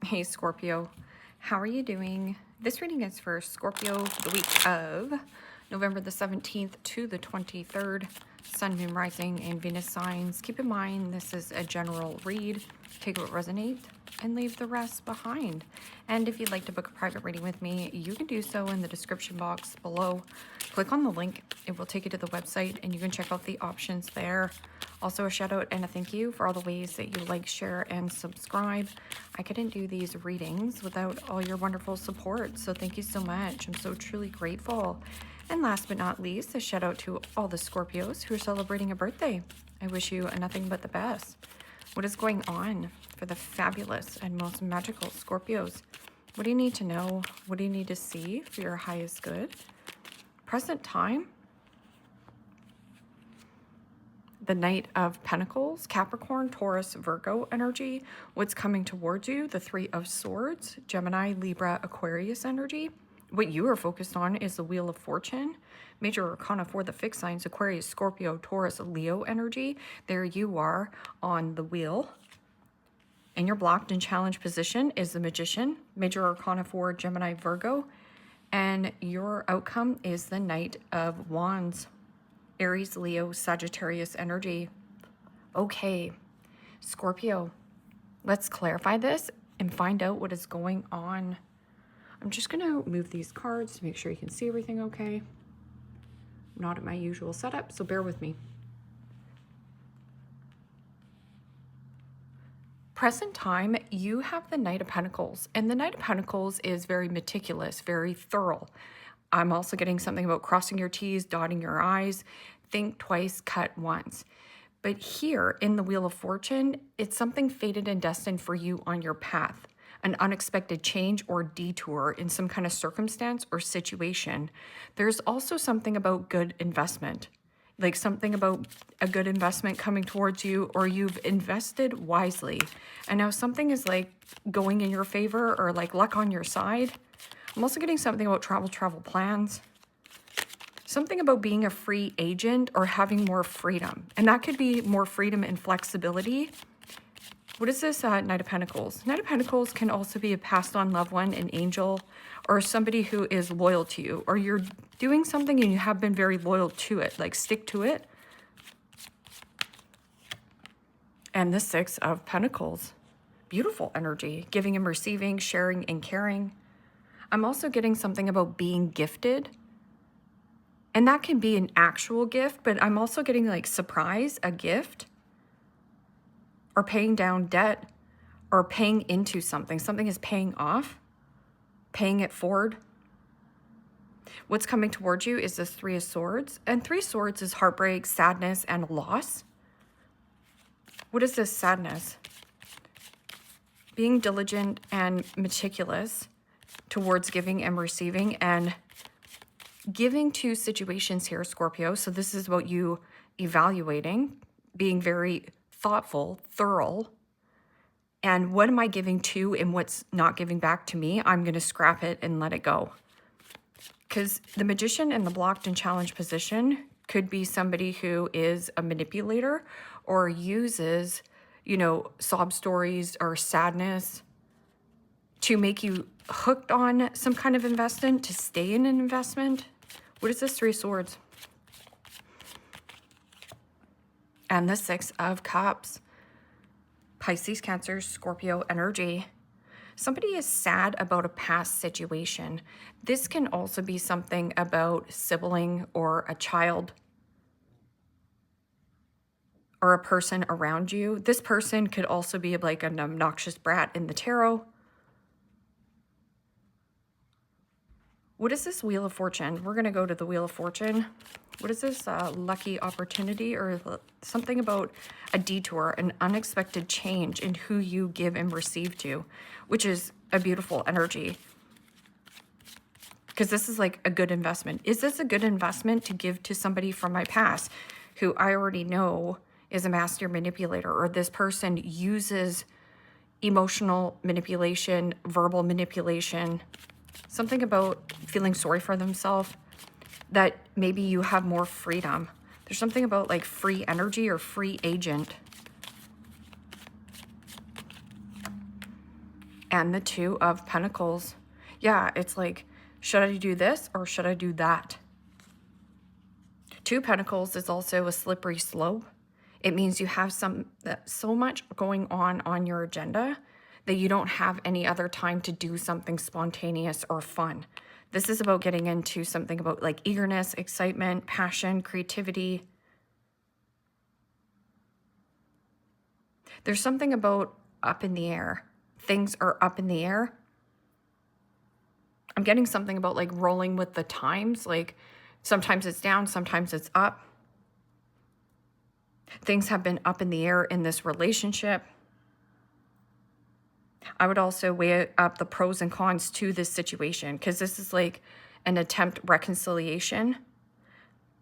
Hey Scorpio, how are you doing? This reading is for Scorpio for the week of November the 17th to the 23rd. Sun, Moon, Rising, and Venus signs. Keep in mind this is a general read. Take what resonates and leave the rest behind. And if you'd like to book a private reading with me, you can do so in the description box below. Click on the link. It will take you to the website and you can check out the options there. Also a shout out and a thank you for all the ways that you like, share, and subscribe. I couldn't do these readings without all your wonderful support, so thank you so much. I'm so truly grateful. And last but not least, a shout out to all the Scorpios who are celebrating a birthday. I wish you nothing but the best. What is going on for the fabulous and most magical Scorpios? What do you need to know? What do you need to see for your highest good? Present time. The Knight of Pentacles, Capricorn, Taurus, Virgo energy. What's coming towards you? The Three of Swords, Gemini, Libra, Aquarius energy. What you are focused on is the Wheel of Fortune. Major Arcana for the fixed signs, Aquarius, Scorpio, Taurus, Leo energy. There you are on the wheel. And your blocked and challenged position is the Magician. Major Arcana for Gemini, Virgo. And your outcome is the Knight of Wands. Aries, Leo, Sagittarius energy. Okay, Scorpio, let's clarify this and find out what is going on. I'm just going to move these cards to make sure you can see everything okay. I'm not at my usual setup, so bear with me. Present time, you have the Knight of Pentacles, and the Knight of Pentacles is very meticulous, very thorough. I'm also getting something about crossing your T's, dotting your I's. Think twice, cut once. But here in the Wheel of Fortune, it's something fated and destined for you on your path. An unexpected change or detour in some kind of circumstance or situation. There's also something about good investment. Like something about a good investment coming towards you, or you've invested wisely. And now something is like going in your favor or like luck on your side. I'm also getting something about travel plans. Something about being a free agent or having more freedom. And that could be more freedom and flexibility. What is this Knight of Pentacles? Knight of Pentacles can also be a passed on loved one, an angel, or somebody who is loyal to you. Or you're doing something and you have been very loyal to it. Like stick to it. And the Six of Pentacles. Beautiful energy. Giving and receiving, sharing and caring. I'm also getting something about being gifted. And that can be an actual gift, but I'm also getting like surprise, a gift, or paying down debt, or paying into something. Something is paying off, paying it forward. What's coming towards you is this Three of Swords. And Three of Swords is heartbreak, sadness, and loss. What is this sadness? Being diligent and meticulous towards giving and receiving, and giving to situations here, Scorpio. So this is about you evaluating, being very thoughtful, thorough. And what am I giving to and what's not giving back to me? I'm going to scrap it and let it go. Because the Magician in the blocked and challenged position could be somebody who is a manipulator or uses, you know, sob stories or sadness to make you hooked on some kind of investment, to stay in an investment. What is this Three of Swords? And the Six of Cups. Pisces, Cancer, Scorpio energy. Somebody is sad about a past situation. This can also be something about sibling or a child or a person around you. This person could also be like an obnoxious brat in the tarot. What is this Wheel of Fortune? We're going to go to the Wheel of Fortune. What is this lucky opportunity or something about a detour, an unexpected change in who you give and receive to, which is a beautiful energy. Because this is like a good investment. Is this a good investment to give to somebody from my past who I already know is a master manipulator, or this person uses emotional manipulation, verbal manipulation, something about feeling sorry for themselves, that maybe you have more freedom. There's something about like free energy or free agent. And the Two of Pentacles. Yeah, it's like, should I do this or should I do that? Two Pentacles is also a slippery slope. It means you have so much going on your agenda that you don't have any other time to do something spontaneous or fun. This is about getting into something about like eagerness, excitement, passion, creativity. There's something about up in the air. Things are up in the air. I'm getting something about like rolling with the times. Like sometimes it's down, sometimes it's up. Things have been up in the air in this relationship. I would also weigh up the pros and cons to this situation because this is like an attempt reconciliation.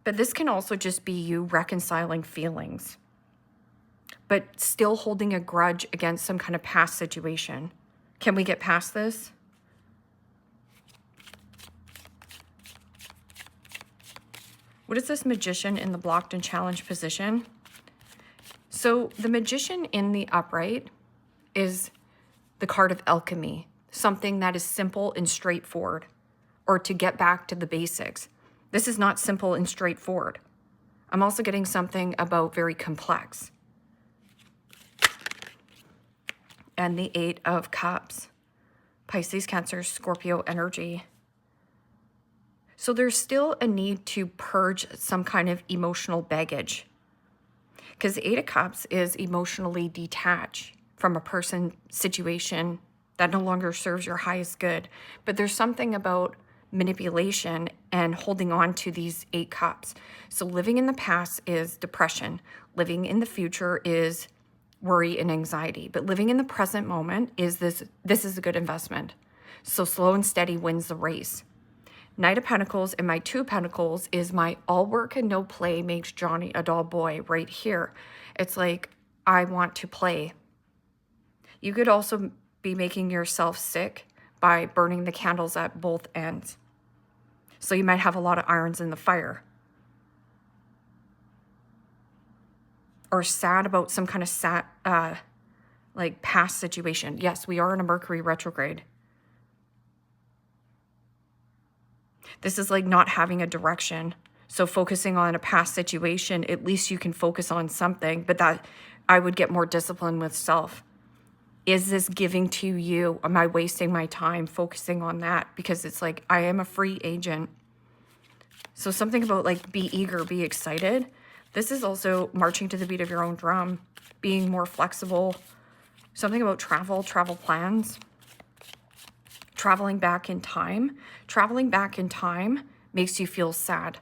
But this can also just be you reconciling feelings, but still holding a grudge against some kind of past situation. Can we get past this? What is this Magician in the blocked and challenged position? So the Magician in the upright is the card of alchemy, something that is simple and straightforward, or to get back to the basics. This is not simple and straightforward. I'm also getting something about very complex. And the Eight of Cups, Pisces, Cancer, Scorpio energy. So there's still a need to purge some kind of emotional baggage, because the Eight of Cups is emotionally detached from a person, situation that no longer serves your highest good. But there's something about manipulation and holding on to these 8 cups. So living in the past is depression. Living in the future is worry and anxiety. But living in the present moment is this is a good investment. So slow and steady wins the race. Knight of Pentacles and my Two of Pentacles is my all work and no play makes Johnny a dull boy right here. It's like, I want to play. You could also be making yourself sick by burning the candles at both ends. So you might have a lot of irons in the fire. Or sad about some kind of like past situation. Yes, we are in a Mercury retrograde. This is like not having a direction. So focusing on a past situation, at least you can focus on something, but that I would get more discipline with self. Is this giving to you? Am I wasting my time focusing on that? Because it's like, I am a free agent. So something about like, be eager, be excited. This is also marching to the beat of your own drum, being more flexible. Something about travel plans. Traveling back in time. Traveling back in time makes you feel sad.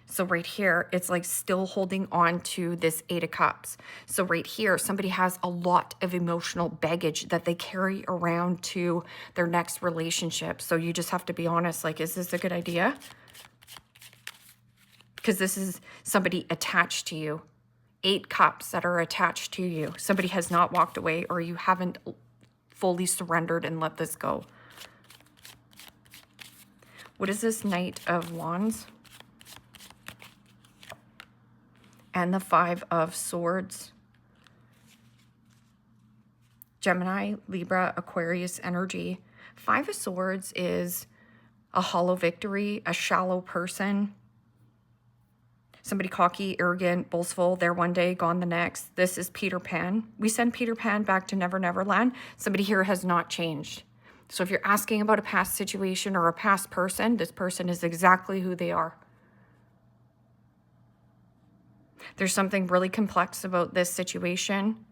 So right here, it's like still holding on to this Eight of Cups. So right here, somebody has a lot of emotional baggage that they carry around to their next relationship. So you just have to be honest, like, is this a good idea? Because this is somebody attached to you. 8 cups that are attached to you. Somebody has not walked away, or you haven't fully surrendered and let this go. What is this Knight of Wands? And the Five of Swords. Gemini, Libra, Aquarius energy. Five of Swords is a hollow victory, a shallow person. Somebody cocky, arrogant, boastful, there one day, gone the next. This is Peter Pan. We send Peter Pan back to Never Never Land. Somebody here has not changed. So if you're asking about a past situation or a past person, this person is exactly who they are. There's something really complex about this situation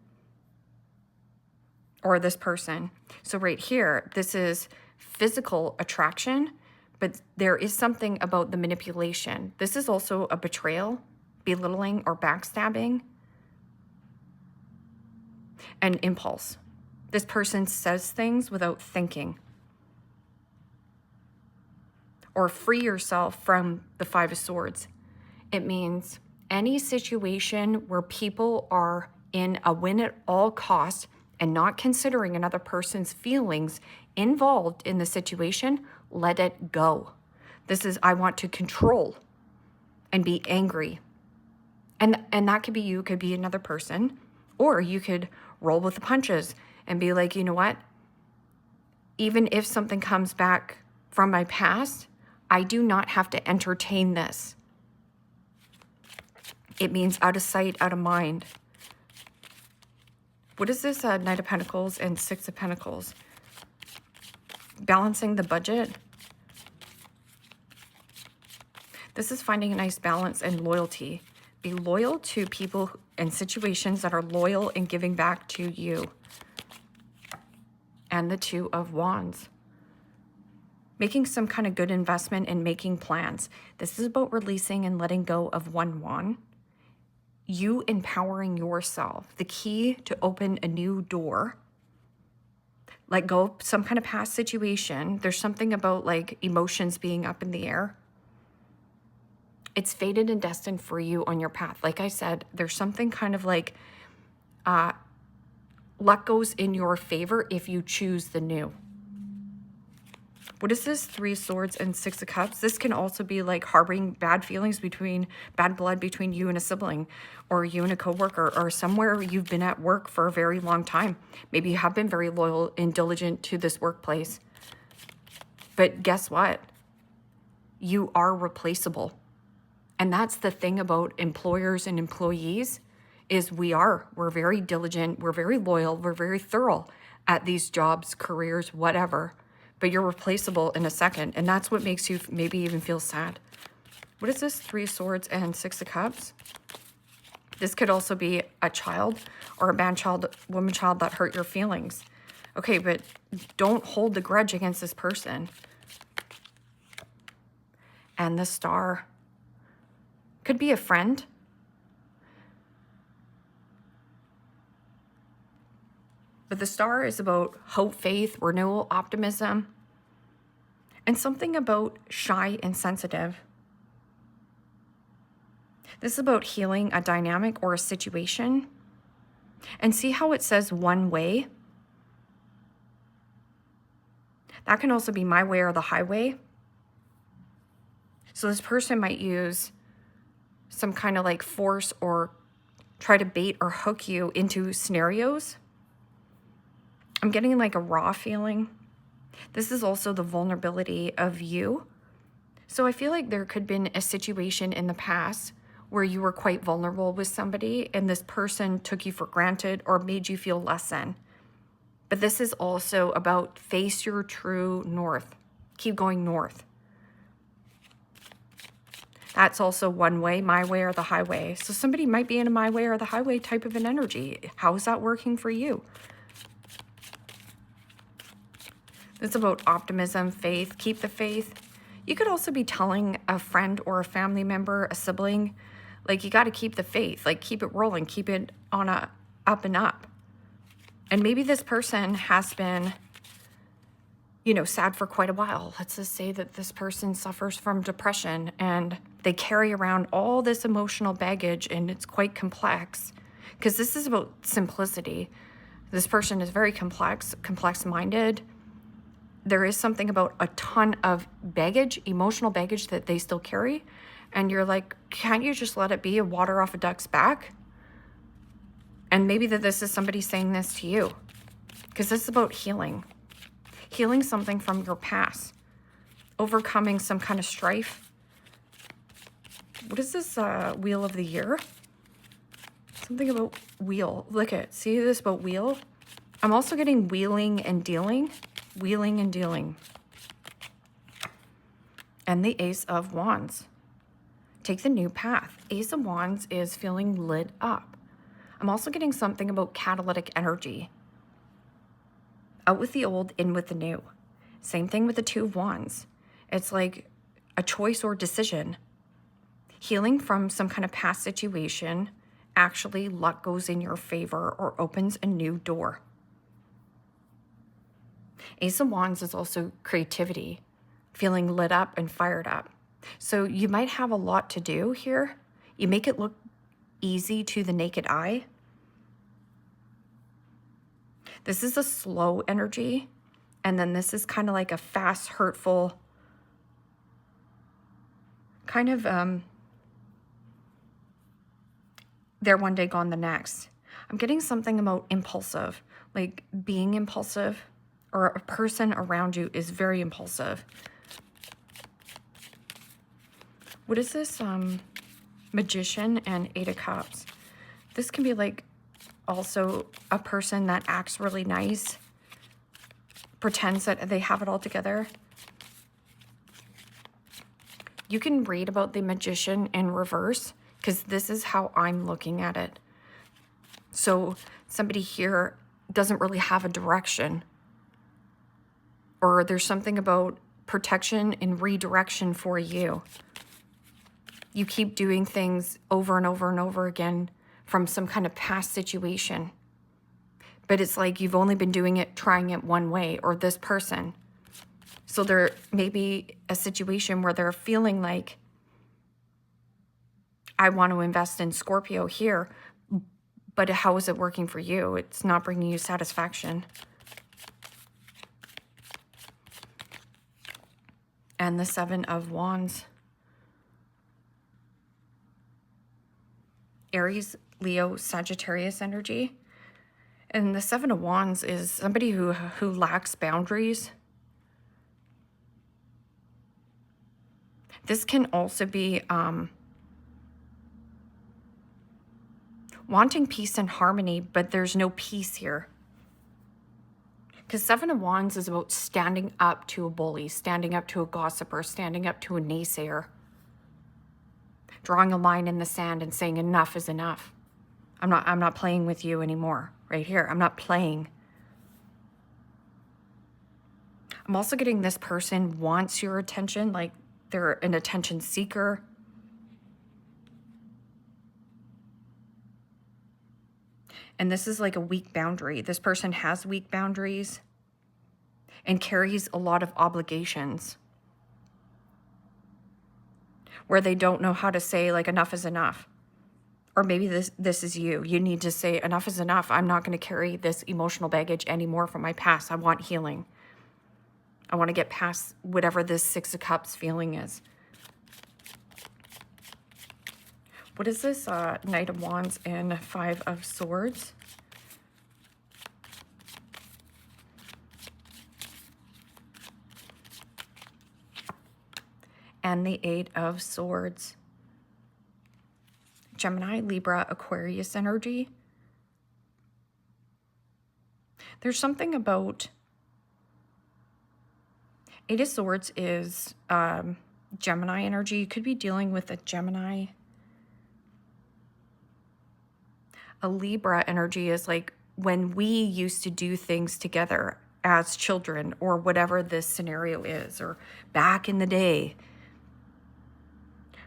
or this person. So right here, this is physical attraction, but there is something about the manipulation. This is also a betrayal, belittling, or backstabbing, and impulse. This person says things without thinking. Or free yourself from the Five of Swords. It means any situation where people are in a win at all costs and not considering another person's feelings involved in the situation, let it go. This is, I want to control and be angry. And that could be you, could be another person, or you could roll with the punches and be like, you know what? even if something comes back from my past, I do not have to entertain this. It means out of sight, out of mind. What is this? Knight of Pentacles and Six of Pentacles. Balancing the budget. This is finding a nice balance and loyalty. Be loyal to people and situations that are loyal and giving back to you. And the Two of Wands. Making some kind of good investment and making plans. This is about releasing and letting go of one wand. You empowering yourself. The key to open a new door. Let go of some kind of past situation. There's something about like emotions being up in the air. It's fated and destined for you on your path. Like I said, there's something kind of like luck goes in your favor if you choose the new. What is this? Three of Swords and Six of Cups. This can also be like harboring bad feelings bad blood between you and a sibling, or you and a coworker, or somewhere you've been at work for a very long time. Maybe you have been very loyal and diligent to this workplace. But guess what? You are replaceable. And that's the thing about employers and employees is we're very diligent, we're very loyal, we're very thorough at these jobs, careers, whatever. But you're replaceable in a second. And that's what makes you maybe even feel sad. What is this? Three of Swords and Six of Cups. This could also be a child or a man child, woman child that hurt your feelings. Okay, but don't hold the grudge against this person. And the Star. Could be a friend. But the Star is about hope, faith, renewal, optimism, and something about shy and sensitive. This is about healing a dynamic or a situation. And see how it says one way? That can also be my way or the highway. So this person might use some kind of like force or try to bait or hook you into scenarios. I'm getting like a raw feeling. This is also the vulnerability of you. So I feel like there could have been a situation in the past where you were quite vulnerable with somebody and this person took you for granted or made you feel less than. But this is also about face your true north. Keep going north. That's also one way, my way or the highway. So somebody might be in a my way or the highway type of an energy. How is that working for you? It's about optimism, faith, keep the faith. You could also be telling a friend or a family member, a sibling, like you got to keep the faith, like keep it rolling, keep it on a up and up. And maybe this person has been, you know, sad for quite a while. Let's just say that this person suffers from depression and they carry around all this emotional baggage and it's quite complex because this is about simplicity. This person is very complex-minded. There is something about a ton of baggage, emotional baggage that they still carry. And you're like, can't you just let it be a water off a duck's back? And maybe that this is somebody saying this to you because this is about healing. Healing something from your past. Overcoming some kind of strife. What is this Wheel of the Year? Something about wheel. Look at, see this about wheel? I'm also getting wheeling and dealing. Wheeling and dealing. And the Ace of Wands. Take the new path. Ace of Wands is feeling lit up. I'm also getting something about catalytic energy. Out with the old, in with the new. Same thing with the Two of Wands. It's like a choice or decision. Healing from some kind of past situation. Actually, luck goes in your favor or opens a new door. Ace of Wands is also creativity. Feeling lit up and fired up. So you might have a lot to do here. You make it look easy to the naked eye. This is a slow energy. And then this is kind of like a fast, hurtful, kind of there one day, gone the next. I'm getting something about impulsive, like being impulsive, or a person around you is very impulsive. What is this? Magician and Eight of Cups. This can be like also a person that acts really nice, pretends that they have it all together. You can read about the Magician in reverse, because this is how I'm looking at it. So somebody here doesn't really have a direction, or there's something about protection and redirection for you. You keep doing things over and over and over again from some kind of past situation. But it's like you've only been doing it, trying it one way, or this person. So there may be a situation where they're feeling like, I want to invest in Scorpio here, but how is it working for you? It's not bringing you satisfaction. And the Seven of Wands. Aries, Leo, Sagittarius energy. And the Seven of Wands is somebody who lacks boundaries. This can also be wanting peace and harmony, but there's no peace here. Because Seven of Wands is about standing up to a bully, standing up to a gossiper, standing up to a naysayer. Drawing a line in the sand and saying enough is enough. I'm not playing with you anymore. Right here, I'm not playing. I'm also getting this person wants your attention, like they're an attention seeker. And this is like a weak boundary. This person has weak boundaries and carries a lot of obligations, where they don't know how to say like enough is enough. Or maybe this is you. You need to say enough is enough. I'm not going to carry this emotional baggage anymore from my past. I want healing. I want to get past whatever this Six of Cups feeling is. What is this? Knight of Wands and Five of Swords. And the Eight of Swords. Gemini, Libra, Aquarius energy. There's something about Eight of Swords is Gemini energy. You could be dealing with a Gemini. A Libra energy is like when we used to do things together as children, or whatever this scenario is, or back in the day.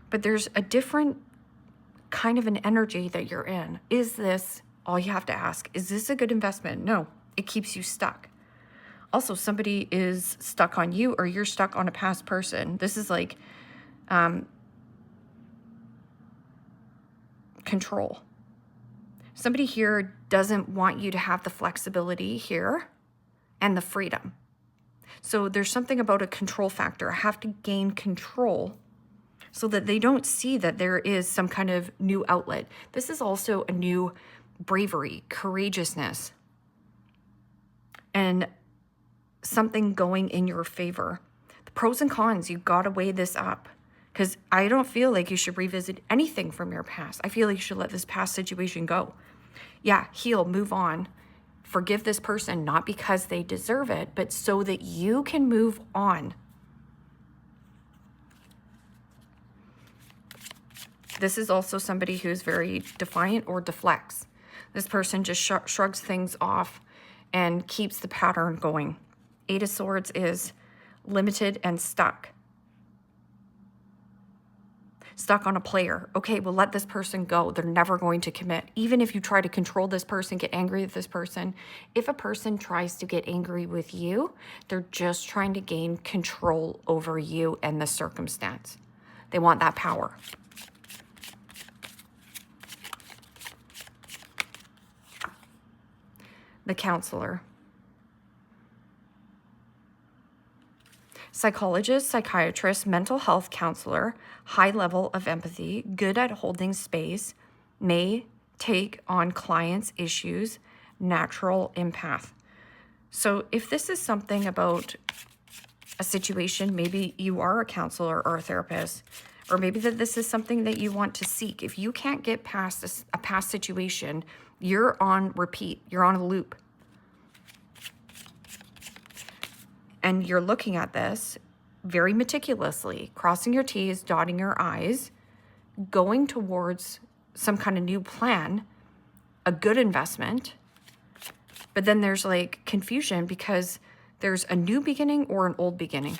But there's a different kind of an energy that you're in. Is this, all you have to ask, is this a good investment? No, it keeps you stuck. Also, somebody is stuck on you, or you're stuck on a past person. This is like control. Somebody here doesn't want you to have the flexibility here and the freedom. So there's something about a control factor. I have to gain control so that they don't see that there is some kind of new outlet. This is also a new bravery, courageousness, and something going in your favor. The pros and cons, you gotta weigh this up, because I don't feel like you should revisit anything from your past. I feel like you should let this past situation go. Yeah, heal, move on. Forgive this person, not because they deserve it, but so that you can move on. This is also somebody who's very defiant or deflects. This person just shrugs things off and keeps the pattern going. Eight of Swords is limited and stuck. Stuck on a player. Okay, well, let this person go. They're never going to commit. Even if you try to control this person, get angry with this person, if a person tries to get angry with you, they're just trying to gain control over you and the circumstance. They want that power. The Counselor. Psychologist, psychiatrist, mental health counselor, high level of empathy, good at holding space, may take on clients' issues, natural empath. So if this is something about a situation, maybe you are a counselor or a therapist, or maybe that this is something that you want to seek. If you can't get past this, a past situation, you're on repeat, you're on a loop. And you're looking at this very meticulously, crossing your T's, dotting your I's, going towards some kind of new plan, a good investment. But then there's like confusion because there's a new beginning or an old beginning.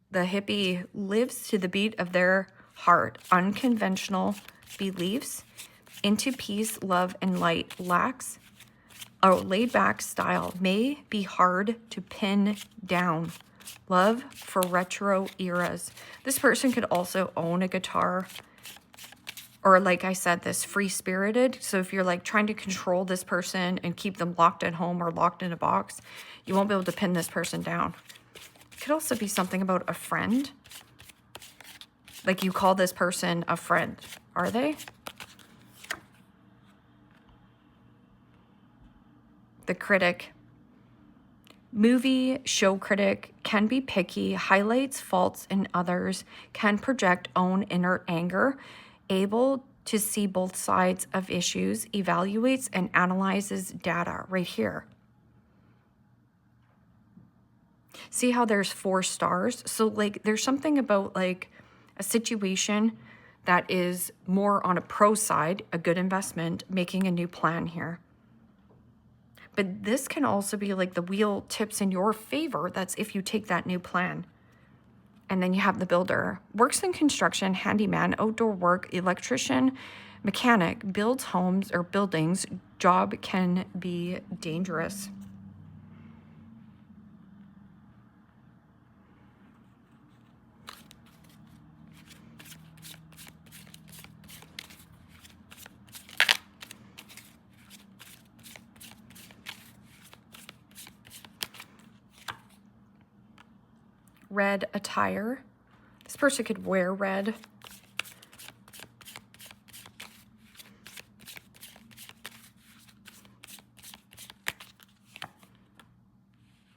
The hippie lives to the beat of their heart, unconventional beliefs, into peace, love, and light, lacks a laid-back style, may be hard to pin down. Love for retro eras. This person could also own a guitar, or like I said, this free-spirited. So if you're like trying to control this person and keep them locked at home or locked in a box, you won't be able to pin this person down. It could also be something about a friend. Like you call this person a friend. Are they? The critic. Movie show critic can be picky, highlights faults in others, can project own inner anger, able to see both sides of issues, evaluates and analyzes data right here. See how there's 4 stars? So like there's something about like a situation that is more on a pro side, a good investment, making a new plan here. But this can also be like the wheel tips in your favor. That's if you take that new plan. And then you have the builder. Works in construction, handyman, outdoor work, electrician, mechanic, builds homes or buildings. Job can be dangerous. Red attire. This person could wear red.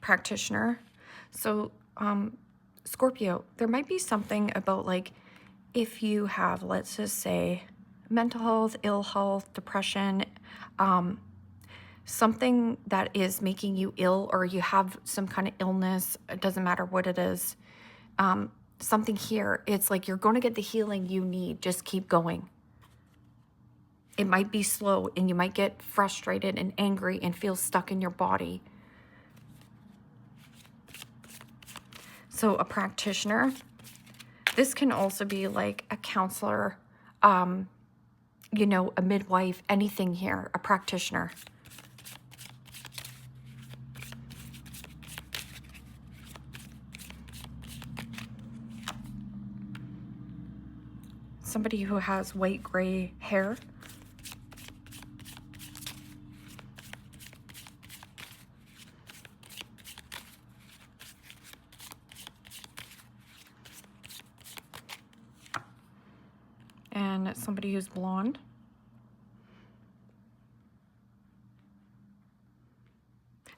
Practitioner. So Scorpio, there might be something about like if you have, let's just say, mental health, ill health, depression, something that is making you ill, or you have some kind of illness, it doesn't matter what it is, something here, it's like you're going to get the healing you need. Just keep going. It might be slow and you might get frustrated and angry and feel stuck in your body. So a practitioner, this can also be like a counselor, you know, a midwife, anything here, a practitioner. Somebody who has white gray hair. And somebody who's blonde.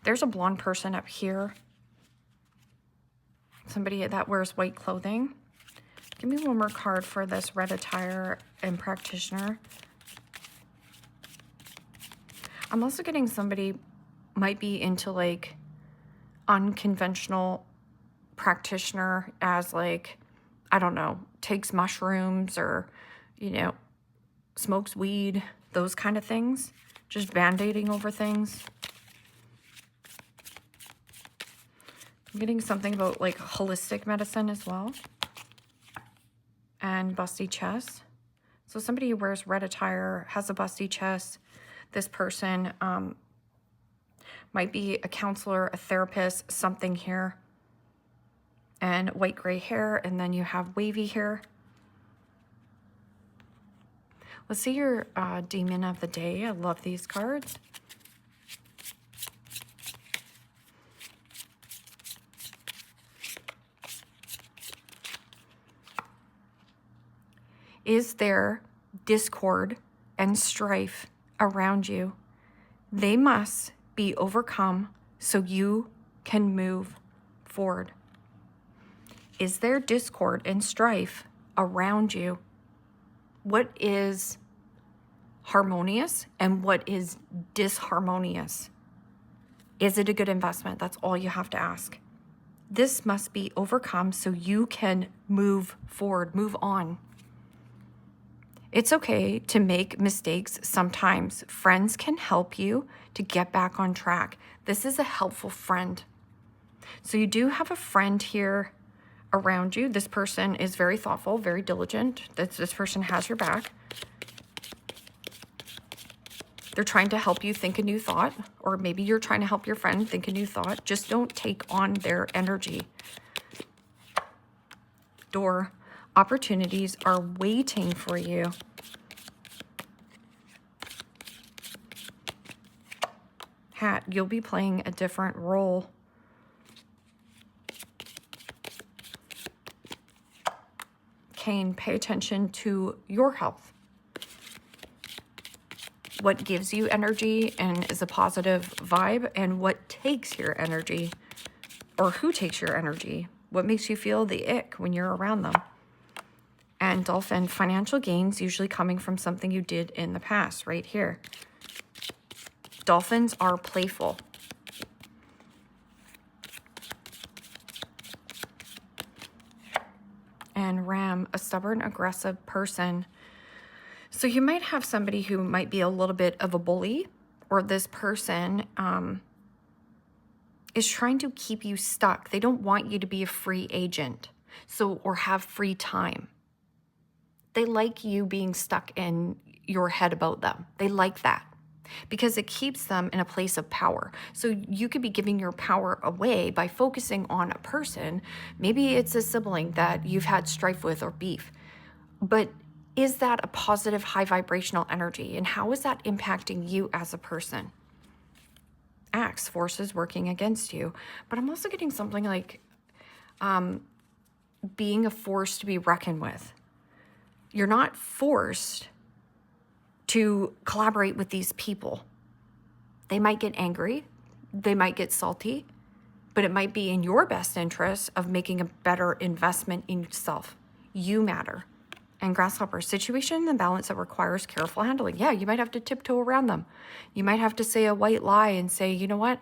There's a blonde person up here. Somebody that wears white clothing. Give me one more card for this red attire and practitioner. I'm also getting somebody might be into like unconventional practitioner, as like, I don't know, takes mushrooms or, you know, smokes weed, those kind of things. Just band-aiding over things. I'm getting something about like holistic medicine as well. And busty chest. So somebody who wears red attire, has a busty chest. This person might be a counselor, a therapist, something here. And white gray hair, and then you have wavy hair. Let's see your demon of the day. I love these cards. Is there discord and strife around you? They must be overcome so you can move forward. Is there discord and strife around you? What is harmonious and what is disharmonious? Is it a good investment? That's all you have to ask. This must be overcome so you can move forward, move on. It's okay to make mistakes sometimes. Friends can help you to get back on track. This is a helpful friend. So you do have a friend here around you. This person is very thoughtful, very diligent. This person has your back. They're trying to help you think a new thought, or maybe you're trying to help your friend think a new thought. Just don't take on their energy. Door, opportunities are waiting for you. Hat, you'll be playing a different role. Cane, pay attention to your health. What gives you energy and is a positive vibe, and what takes your energy, or who takes your energy. What makes you feel the ick when you're around them. And Dolphin, financial gains usually coming from something you did in the past, right here. Dolphins are playful. And Ram, a stubborn, aggressive person. So you might have somebody who might be a little bit of a bully, or this person is trying to keep you stuck. They don't want you to be a free agent, or have free time. They like you being stuck in your head about them. They like that because it keeps them in a place of power. So you could be giving your power away by focusing on a person. Maybe it's a sibling that you've had strife with or beef, but is that a positive, high vibrational energy? And how is that impacting you as a person? Axe, forces working against you. But I'm also getting something like being a force to be reckoned with. You're not forced to collaborate with these people. They might get angry. They might get salty. But it might be in your best interest of making a better investment in yourself. You matter. And Grasshopper, situation and balance that requires careful handling. Yeah, you might have to tiptoe around them. You might have to say a white lie and say, you know what?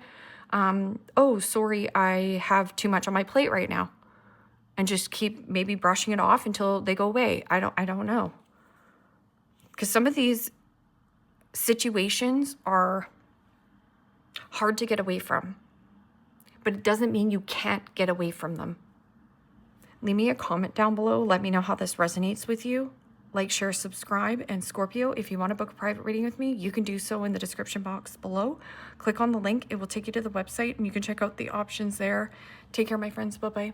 Oh, sorry, I have too much on my plate right now. And just keep maybe brushing it off until they go away. I don't know. Because some of these situations are hard to get away from. But it doesn't mean you can't get away from them. Leave me a comment down below. Let me know how this resonates with you. Like, share, subscribe. And Scorpio, if you want to book a private reading with me, you can do so in the description box below. Click on the link. It will take you to the website and you can check out the options there. Take care, my friends. Bye-bye.